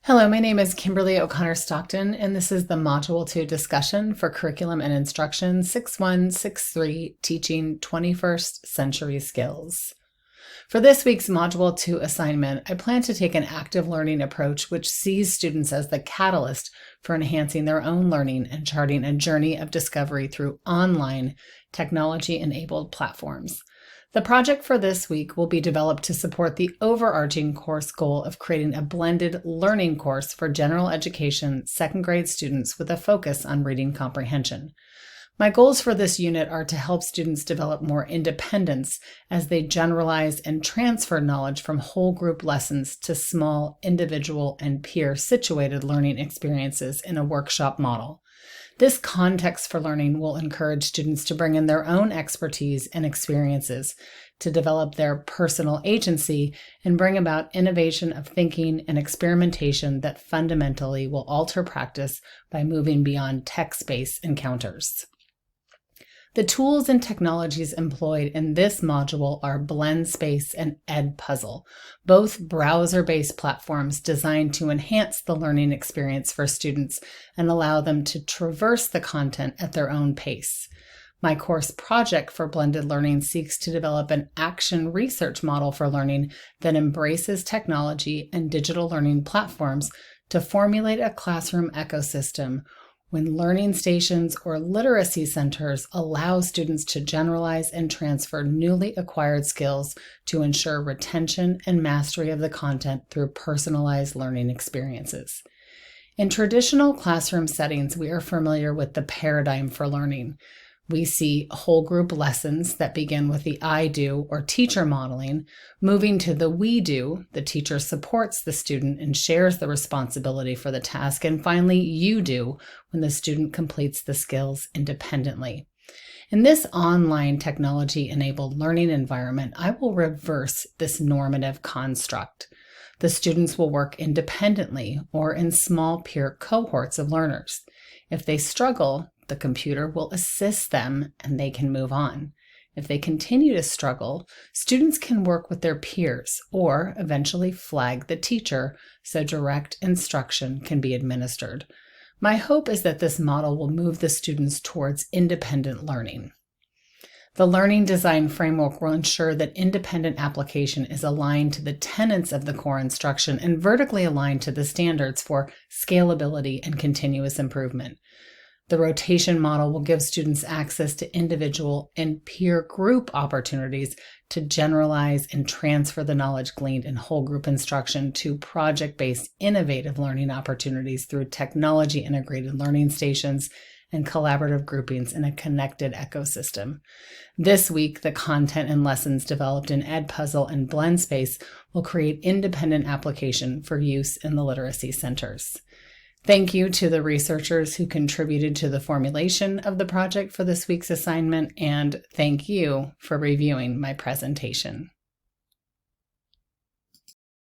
Hello, my name is Kimberly O'Connor Stockton, and this is the Module 2 discussion for Curriculum and Instruction 6163, Teaching 21st Century Skills. For this week's Module 2 assignment, I plan to take an active learning approach which sees students as the catalyst for enhancing their own learning and charting a journey of discovery through online, technology-enabled platforms. The project for this week will be developed to support the overarching course goal of creating a blended learning course for general education second grade students with a focus on reading comprehension. My goals for this unit are to help students develop more independence as they generalize and transfer knowledge from whole group lessons to small, individual, and peer-situated learning experiences in a workshop model. This context for learning will encourage students to bring in their own expertise and experiences to develop their personal agency and bring about innovation of thinking and experimentation that fundamentally will alter practice by moving beyond text-based encounters. The tools and technologies employed in this module are BlendSpace and Edpuzzle, both browser-based platforms designed to enhance the learning experience for students and allow them to traverse the content at their own pace. My course project for blended learning seeks to develop an action research model for learning that embraces technology and digital learning platforms to formulate a classroom ecosystem when learning stations or literacy centers allow students to generalize and transfer newly acquired skills to ensure retention and mastery of the content through personalized learning experiences. In traditional classroom settings, we are familiar with the paradigm for learning. We see whole group lessons that begin with the I do or teacher modeling, moving to the we do, the teacher supports the student and shares the responsibility for the task, and finally you do, when the student completes the skills independently. In this online technology-enabled learning environment, I will reverse this normative construct. The students will work independently or in small peer cohorts of learners. If they struggle, the computer will assist them and they can move on. If they continue to struggle, students can work with their peers or eventually flag the teacher so direct instruction can be administered. My hope is that this model will move the students towards independent learning. The learning design framework will ensure that independent application is aligned to the tenets of the core instruction and vertically aligned to the standards for scalability and continuous improvement. The rotation model will give students access to individual and peer group opportunities to generalize and transfer the knowledge gleaned in whole group instruction to project-based innovative learning opportunities through technology-integrated learning stations and collaborative groupings in a connected ecosystem. This week, the content and lessons developed in Edpuzzle and BlendSpace will create independent application for use in the literacy centers. Thank you to the researchers who contributed to the formulation of the project for this week's assignment, and thank you for reviewing my presentation.